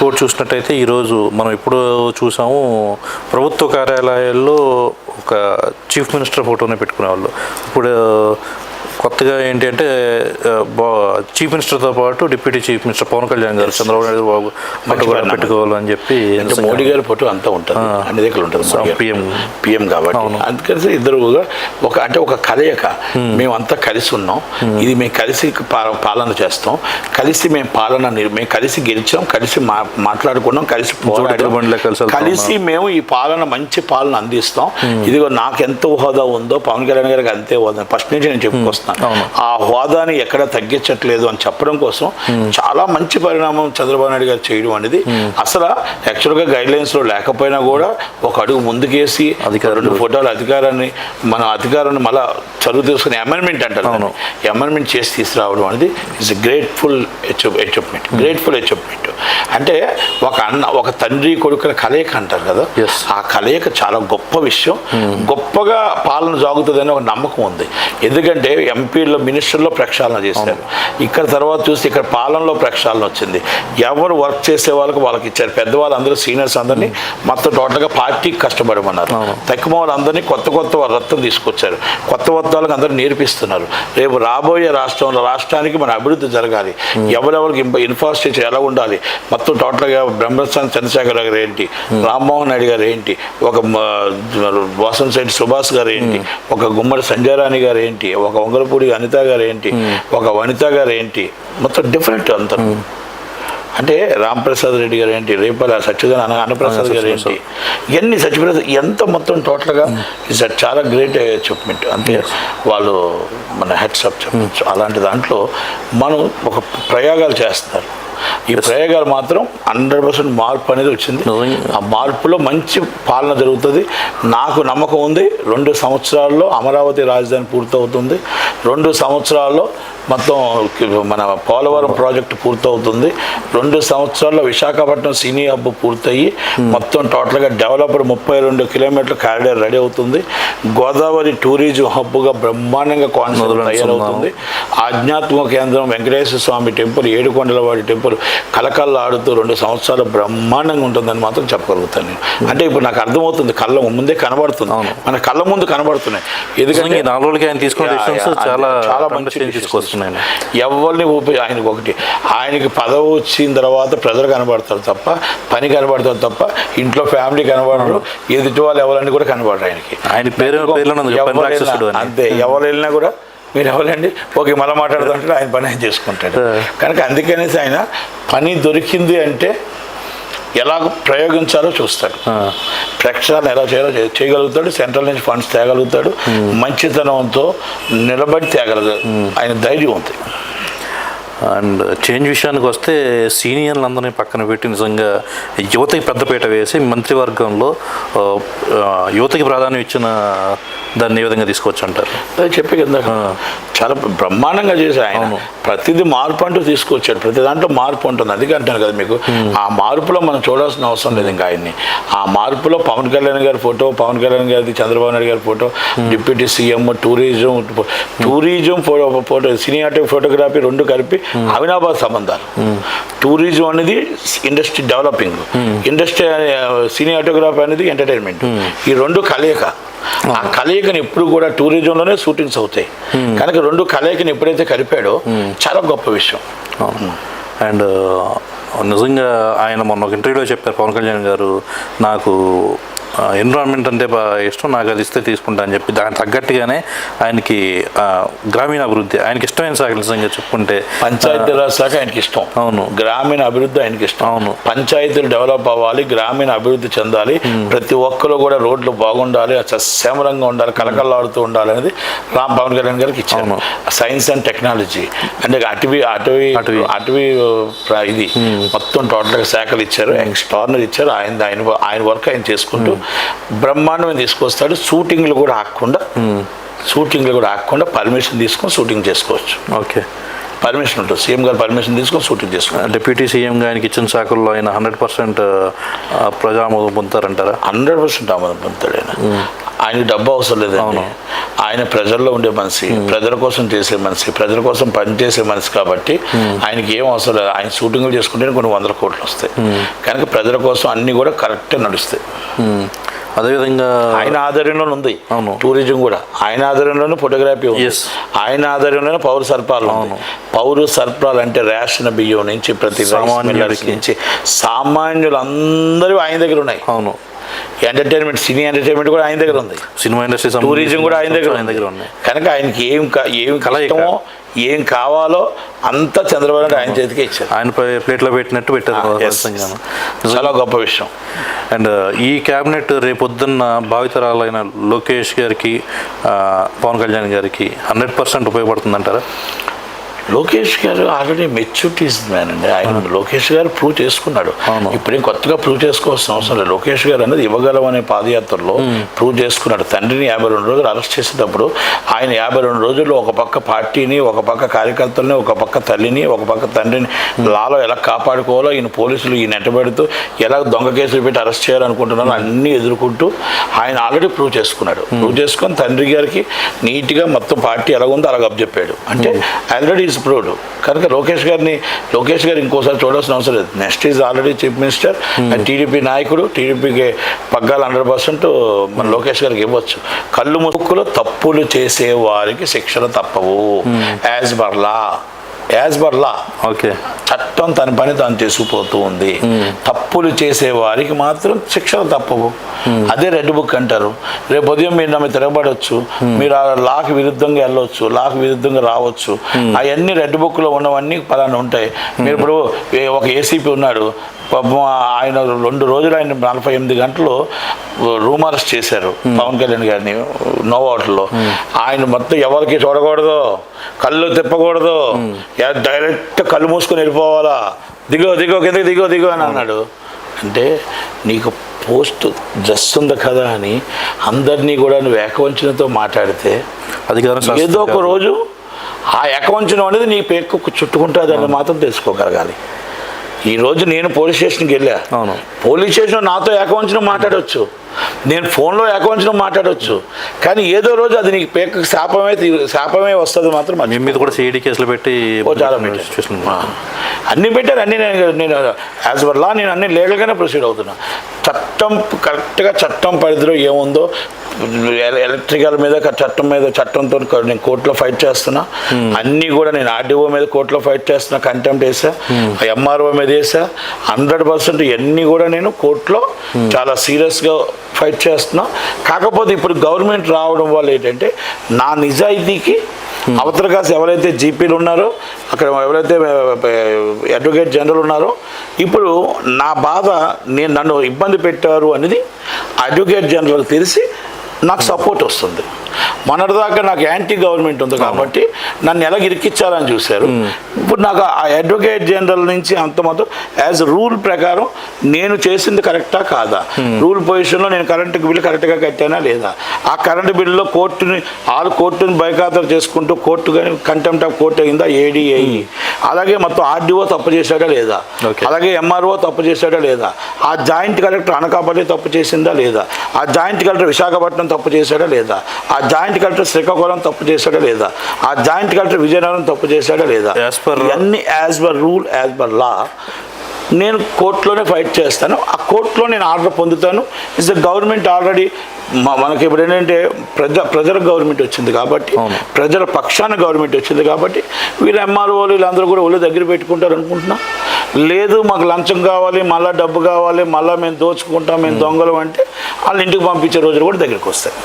ఇంకోటి చూసినట్టయితే ఈరోజు మనం ఇప్పుడు చూసాము ప్రభుత్వ కార్యాలయాల్లో ఒక చీఫ్ మినిస్టర్ ఫోటోనే పెట్టుకునేవాళ్ళు. ఇప్పుడు కొత్తగా ఏంటి అంటే చీఫ్ మినిస్టర్తో పాటు deputy chief minister Pawan Kalyan గారు, చంద్రబాబు నాయుడు బాబు ఫోటో కూడా పెట్టుకోవాలని చెప్పి. మోడీ గారి ఫోటో అంతా ఉంటుంది, అన్ని దగ్గర ఉంటుంది, పిఎం కాబట్టి. అందుకని ఇద్దరుగా ఒక కలయిక. మేము అంతా కలిసి ఉన్నాం, ఇది మేము కలిసి పాలన చేస్తాం, కలిసి మేము కలిసి గెలిచాం, కలిసి మాట్లాడుకున్నాం, కలిసి కలిసి మేము ఈ పాలన మంచి పాలన అందిస్తాం. ఇదిగో నాకు ఎంత హోదా ఉందో పవన్ కళ్యాణ్ గారికి అంతే హోదా ఫస్ట్ నుంచి నేను చెప్పుకొస్తాను. ఆ హోదాని ఎక్కడ తగ్గించట్లేదు అని చెప్పడం కోసం చాలా మంచి పరిణామం చంద్రబాబు నాయుడు గారు చేయడం అనేది. అసలు యాక్చువల్గా గైడ్ లైన్స్ లో లేకపోయినా కూడా ఒక అడుగు ముందుకేసి 2 ఫోటోలు మన అధికారాన్ని మళ్ళీ చదువు తీసుకుని అమెండ్మెంట్ అంటారు, అమెండ్మెంట్ చేసి తీసుకురావడం అనేది ఇట్స్ గ్రేట్ఫుల్ అచీవ్మెంట్. అంటే ఒక తండ్రి కొడుకుల కలయిక అంటారు కదా, ఆ కలయిక చాలా గొప్ప విషయం. గొప్పగా పాలన సాగుతుందని ఒక నమ్మకం ఉంది. ఎందుకంటే ఎంపీలో మినిస్టర్లో ప్రక్షాళన చేశారు, ఇక్కడ తర్వాత చూస్తే ఇక్కడ పాలనలో ప్రక్షాళన వచ్చింది. ఎవరు వర్క్ చేసే వాళ్ళకి ఇచ్చారు. పెద్దవాళ్ళు అందరూ సీనియర్స్ అందరినీ మొత్తం టోటల్గా పార్టీకి కష్టపడమన్నారు. తక్కువ వాళ్ళందరినీ కొత్త రత్నం తీసుకొచ్చారు, కొత్త వాళ్ళకి అందరూ నేర్పిస్తున్నారు. రేపు రాబోయే రాష్ట్రానికి మన అభివృద్ధి జరగాలి, ఎవరెవరికి ఇన్ఫ్రాస్ట్రక్చర్ ఎలా ఉండాలి, మొత్తం టోటల్గా బ్రహ్మస్థానం చంద్రశేఖర్ గారు ఏంటి, రామ్మోహన్ నాయుడు గారు ఏంటి, ఒక వాసంశెట్టి సుభాష్ గారు ఏంటి, ఒక గుమ్మడి సంజయరాణి గారు ఏంటి, ఒక వంగలపూడి అనిత గారు ఏంటి, ఒక వనిత గారు ఏంటి, మొత్తం డిఫరెంట్ అంతా. అంటే రాంప్రసాద్ రెడ్డి గారు ఏంటి, రేపల సత్యనారాయణ అన్నప్రసాద్ గారు ఏంటి, ఇవన్నీ సత్యప్రసాద్ ఎంత మొత్తం టోటల్గా ఇట్స్ చాలా గ్రేట్ అచీవ్మెంట్. అంతే వాళ్ళు మన హెడ్స్ అప్ చెప్పచ్చు. అలాంటి దాంట్లో మనం ఒక ప్రయోగాలు చేస్తున్నారు. ఈ ప్రయోగాలు మాత్రం 100% మార్పు అనేది వచ్చింది. ఆ మార్పులో మంచి పాలన జరుగుతుంది. నాకు నమ్మకం ఉంది 2 సంవత్సరాల్లో అమరావతి రాజధాని పూర్తవుతుంది, 2 సంవత్సరాల్లో మొత్తం మన పోలవరం ప్రాజెక్టు పూర్తవుతుంది, 2 సంవత్సరాల్లో విశాఖపట్నం సినీ హబ్ పూర్తయ్యి మొత్తం టోటల్గా డెవలపర్ 32 కిలోమీటర్ల కారిడార్ రెడీ అవుతుంది. గోదావరి టూరిజం హబ్గా బ్రహ్మాండంగా కాన్సెప్ట్ తయారవుతుంది. ఆధ్యాత్మిక కేంద్రం వెంకటేశ్వర స్వామి టెంపుల్, ఏడుకొండలవాడి టెంపుల్ కలకల్లాడుతూ 2 సంవత్సరాలు బ్రహ్మాండంగా ఉంటుందని మాత్రం చెప్పగలుగుతాను నేను. అంటే ఇప్పుడు నాకు అర్థమవుతుంది, కళ్ళ ముందే కనబడుతుంది, మన కళ్ళ ముందు కనబడుతున్నాయి. ఎందుకంటే 4 రోజులకి ఆయన తీసుకున్న చాలా మంచి తీసుకొస్తున్నాయి. ఎవరిని ఆయనకి పదవి వచ్చిన తర్వాత ప్రజలు కనబడతారు తప్ప, పని కనబడతారు తప్ప, ఇంట్లో ఫ్యామిలీ కనబడరు, ఎదుటి వాళ్ళు ఎవరని కూడా కనబడరు. ఆయన పేరు అంతే. ఎవరు వెళ్ళినా కూడా మీరు ఎవరండి ఓకే మళ్ళీ మాట్లాడుతుంటాడు, ఆయన పని ఆయన చేసుకుంటాడు. కనుక అందుకనేసి ఆయన పని దొరికింది అంటే ఎలా ప్రయోగించాలో చూస్తాడు, ప్రక్షాళన ఎలా చేయగలుగుతాడు, సెంట్రల్ నుంచి ఫండ్స్ తేగలుగుతాడు, మంచితనంతో నిలబడి తేగలుగుతాడు, ఆయన ధైర్యం ఉంది. అండ్ చేంజ్ విషయానికి వస్తే సీనియర్లు అందరినీ పక్కన పెట్టి నిజంగా యువతకి పెద్దపీట వేసి మంత్రివర్గంలో యువతకి ప్రాధాన్యం ఇచ్చిన దాన్ని ఏ విధంగా తీసుకోవచ్చు అంటారు? చెప్పే కదా చాలా బ్రహ్మాండంగా చేశారు ఆయన. ప్రతిదీ మార్పు అంటూ తీసుకొచ్చాడు, ప్రతి దాంట్లో మార్పు ఉంటుంది. అందుకే అంటాను కదా మీకు, ఆ మార్పులో మనం చూడాల్సిన అవసరం లేదు ఇంకా ఆయన్ని. ఆ మార్పులో పవన్ కళ్యాణ్ గారి ఫోటో, పవన్ కళ్యాణ్ గారిది, చంద్రబాబు నాయుడు గారి photo, deputy CM, tourism photo, cinematography, photography 2 కలిపి అవినాభావ సంబంధాలు. టూరిజం అనేది ఇండస్ట్రీ డెవలపింగ్, ఇండస్ట్రీ సినిమాటోగ్రఫీ అనేది ఎంటర్టైన్మెంట్. ఈ 2 కలయిక. ఆ కలయికని ఎప్పుడు కూడా టూరిజంలోనే షూటింగ్స్ అవుతాయి. కనుక 2 కలయికని ఎప్పుడైతే కలిపాడో చాలా గొప్ప విషయం. అండ్ నిజంగా ఆయన మొన్న ఒక ఇంటర్వ్యూలో చెప్పారు పవన్ కళ్యాణ్ గారు, నాకు ఎన్విరాన్మెంట్ అంటే ఇష్టం, నాకు అది ఇస్తే తీసుకుంటా అని చెప్పి దానికి తగ్గట్టుగానే ఆయనకి గ్రామీణ అభివృద్ధి ఆయనకి ఇష్టమైన శాఖ. నిజంగా చెప్పుకుంటే పంచాయతీరాజ్ శాఖ ఆయనకి ఇష్టం. అవును. గ్రామీణ అభివృద్ధి ఆయనకి ఇష్టం. అవును. పంచాయతీలు డెవలప్ అవ్వాలి, గ్రామీణ అభివృద్ధి చెందాలి, ప్రతి ఒక్కరు కూడా రోడ్లు బాగుండాలి, సస్యమరంగా ఉండాలి, కలకల్లాడుతూ ఉండాలి అనేది పవన్ కళ్యాణ్ గారికి ఇచ్చాను. సైన్స్ అండ్ టెక్నాలజీ అంటే అటవీ ఇది మొత్తం టోటల్గా శాఖలు ఇచ్చారు, ఎక్స్ట్రార్నరీ ఇచ్చారు. ఆయన వర్క్ ఆయన చేసుకుంటూ బ్రహ్మాండమే తీసుకొస్తాడు. షూటింగ్లు కూడా ఆగకుండా పర్మిషన్ తీసుకొని షూటింగ్ చేసుకోవచ్చు. ఓకే, పర్మిషన్ ఉంటుంది, సీఎం గారు పర్మిషన్ తీసుకొని షూటింగ్ చేసుకోవాలి. డిప్యూటీ సీఎం గారికి ఇచ్చిన శాఖల్లో ఆయన 100% ప్రజామోదం పొందుతారంటారా? 100% ఆమోదం పొందుతాడు ఆయన. ఆయనకి డబ్బు అవసరం లేదండి. ఆయన ప్రజల్లో ఉండే మనిషి, ప్రజల కోసం చేసే మనిషి, ప్రజల కోసం పనిచేసే మనిషి కాబట్టి ఆయనకి ఏం అవసరం లేదు. ఆయన షూటింగ్లు చేసుకుంటే కొన్ని 100 కోట్లు వస్తాయి. కనుక ప్రజల కోసం అన్నీ కూడా కరెక్ట్గా నడుస్తాయి. అదేవిధంగా ఆయన ఆధ్వర్యంలోనే ఉంది టూరిజం కూడా, ఆయన ఆధ్వర్యంలోనే ఫోటోగ్రఫీ ఉంది, ఆయన ఆధ్వర్యంలోనే పౌర సరఫరాలు. పౌర సరఫరాలు అంటే రేషన్ బియ్యం నుంచి ప్రతి నుంచి సామాన్యులందరూ ఆయన దగ్గర ఉన్నాయి. అవును, ఎంటర్టైన్మెంట్, సినీ ఎంటర్టైన్మెంట్ కూడా ఆయన దగ్గర ఉంది, సినిమా ఇండస్ట్రీ, టూరిజం కూడా ఆయన దగ్గర ఉంది. కనుక ఆయనకి ఏం కలయికమో ఏం కావాలో అంతా చంద్రబాబు నాయుడు ఆయన చేతికి ఇచ్చారు. ఆయన ప్లేట్లో పెట్టినట్టు పెట్టారు. చాలా గొప్ప విషయం. అండ్ ఈ క్యాబినెట్ రేపొద్దున్న భావితరాలైన లోకేష్ గారికి, పవన్ కళ్యాణ్ గారికి 100% ఉపయోగపడుతుందంటారా? లోకేష్ గారు ఆల్రెడీ మెచ్యూరిటీస్ మ్యాన్ అండి. ఆయన లోకేష్ గారు ప్రూవ్ చేసుకున్నాడు. ఇప్పుడేం కొత్తగా ప్రూవ్ చేసుకోవాల్సిన అవసరం లేదు. లోకేష్ గారు అనేది ఇవ్వగలం అనే పాదయాత్రలో ప్రూవ్ చేసుకున్నాడు. తండ్రిని 52 రోజులు అరెస్ట్ చేసేటప్పుడు ఆయన 52 రోజుల్లో ఒక పక్క పార్టీని, ఒక పక్క కార్యకర్తల్ని, ఒక పక్క తల్లిని, ఒక పక్క తండ్రిని లాలో ఎలా కాపాడుకోవాలో ఈయన పోలీసులు ఈయన నెట్టబెడుతూ ఎలా దొంగ కేసులు పెట్టి అరెస్ట్ చేయాలనుకుంటున్నారో అన్నీ ఎదుర్కొంటూ ఆయన ఆల్రెడీ ప్రూవ్ చేసుకున్నాడు. ప్రూవ్ చేసుకొని తండ్రి గారికి నీట్గా మొత్తం పార్టీ ఎలాగుందో అలాగ అప్పచెప్పాడు. అంటే ఆల్రెడీ ఈజ్ ప్రూవ్డ్. కనుక లోకేష్ గారు ఇంకోసారి చూడాల్సిన అవసరం లేదు. Next is already chief minister and TDP నాయకుడు. టీడీపీకి పగ్గాలు 100% మన లోకేష్ గారికి ఇవ్వచ్చు. కళ్ళు ముక్కులో తప్పులు చేసే వారికి శిక్షణ తప్పవు. యాజ్ పర్ లా ఓకే, చట్టం తన పని తాను చేసుకుపోతూ ఉంది. తప్పులు చేసే వారికి మాత్రం శిక్షణ తప్పవు. అదే రెడ్ బుక్ అంటారు. రేపు ఉదయం మీరు నమ్మి తిరగబడవచ్చు, మీరు ఆ లాకి విరుద్ధంగా వెళ్ళవచ్చు, లాకి విరుద్ధంగా రావచ్చు. అవన్నీ రెడ్ బుక్లో ఉన్నవన్నీ పలానా ఉంటాయి. మీరు ఇప్పుడు ఒక ఏసీపీ ఉన్నాడు, ఆయన 2 రోజులు ఆయన 48 గంటలు రూమ్ అరెస్ట్ చేశారు పవన్ కళ్యాణ్ గారిని నోవాటర్లో. ఆయన మొత్తం ఎవరికి చూడకూడదు, కళ్ళు తిప్పకూడదు, డైరెక్ట్ కళ్ళు మూసుకొని వెళ్ళిపోవాలా, దిగో కిందకి అని అన్నాడు. అంటే నీకు పోస్ట్ డ్రెస్ ఉంది కదా అని అందరినీ కూడా నువ్వు ఏకవంచనతో మాట్లాడితే అది ఏదో ఒక రోజు ఆ ఏకవంచనం అనేది నీ పేరుకు చుట్టుకుంటుంది అని మాత్రం తెలుసుకోగలగాలి. ఈరోజు నేను పోలీస్ స్టేషన్కి వెళ్ళా, పోలీస్ స్టేషన్ నాతో ఏకవంచనం మాట్లాడవచ్చు, నేను ఫోన్లో ఏకవంచనం మాట్లాడవచ్చు, కానీ ఏదో రోజు అది నీకు పేక శాపమే వస్తుంది మాత్రం. మీ మీద కూడా సిఐడి కేసులు పెట్టి చాలా అన్నీ పెట్టారు. అన్నీ నేను యాజ్ పర్ లా నేను అన్ని లీగల్గానే ప్రొసీడ్ అవుతున్నా. చట్టం కరెక్ట్గా చట్టం పరిధిలో ఏముందో ఎలక్ట్రికల్ మీద చట్టంతో నేను కోర్టులో ఫైట్ చేస్తున్నా. అన్నీ కూడా నేను ఆర్డీఓ మీద కోర్టులో ఫైట్ చేస్తున్నా, కంటెంప్ట్ వేసా, ఎంఆర్ఓ మీద వేసా. 100% ఇవన్నీ కూడా నేను కోర్టులో చాలా సీరియస్గా ఫైట్ చేస్తున్నా. కాకపోతే ఇప్పుడు గవర్నమెంట్ రావడం వల్ల ఏంటంటే నా నిజాయితీకి అవతల కాసి ఎవరైతే జీపీలు ఉన్నారో, అక్కడ ఎవరైతే అడ్వకేట్ జనరల్ ఉన్నారో, ఇప్పుడు నా బాధ నన్ను ఇబ్బంది పెట్టారు అనేది అడ్వకేట్ జనరల్ తెలిసి నాకు సపోర్ట్ వస్తుంది. మొన్నటిదాకా నాకు యాంటీ గవర్నమెంట్ ఉంది కాబట్టి నన్ను ఎలా ఇరికిచ్చాలని చూశారు. ఇప్పుడు నాకు ఆ అడ్వకేట్ జనరల్ నుంచి అంత మొత్తం యాజ్ రూల్ ప్రకారం నేను చేసింది కరెక్టా కాదా, రూల్ పొజిషన్లో నేను కరెంటు బిల్లు కరెక్ట్గా కట్టానా లేదా, ఆ కరెంటు బిల్లులో కోర్టుని బైఖాతరు చేసుకుంటూ కోర్టు కానీ కంటెంప్ట్ ఆఫ్ కోర్టు అయిందా, ఏడీఏఈ, అలాగే మొత్తం ఆర్డీఓ తప్పు చేశాడా లేదా, అలాగే ఎంఆర్ఓ తప్పు చేశాడా లేదా, ఆ జాయింట్ కలెక్టర్ అనకాపల్లి తప్పు చేసిందా లేదా, ఆ జాయింట్ కలెక్టర్ విశాఖపట్నం తప్పు చేశాడా లేదా, ఆ జాయింట్ కలెక్టర్ శ్రీకాకుళం తప్పు చేశాడా లేదా, ఆ జాయింట్ కలెక్టర్ విజయనగరం తప్పు చేశాడా లేదా, ఇవన్నీ as per rule as per law నేను కోర్టులోనే ఫైట్ చేస్తాను. ఆ కోర్టులో నేను ఆర్డర్ పొందుతాను. ఇస్ ద గవర్నమెంట్ ఆల్రెడీ మనకి ఇప్పుడు ఏంటంటే ప్రజల గవర్నమెంట్ వచ్చింది కాబట్టి, ప్రజల పక్షాన గవర్నమెంట్ వచ్చింది కాబట్టి వీళ్ళు ఎంఆర్ఓలు వీళ్ళందరూ కూడా ఒళ్ళు దగ్గర పెట్టుకుంటారు అనుకుంటున్నా. లేదు మాకు లంచం కావాలి, మళ్ళీ డబ్బు కావాలి, మళ్ళీ మేము దోచుకుంటాం, మేము దొంగలం అంటే వాళ్ళ ఇంటికి పంపించే రోజులు కూడా దగ్గరికి వస్తాయి.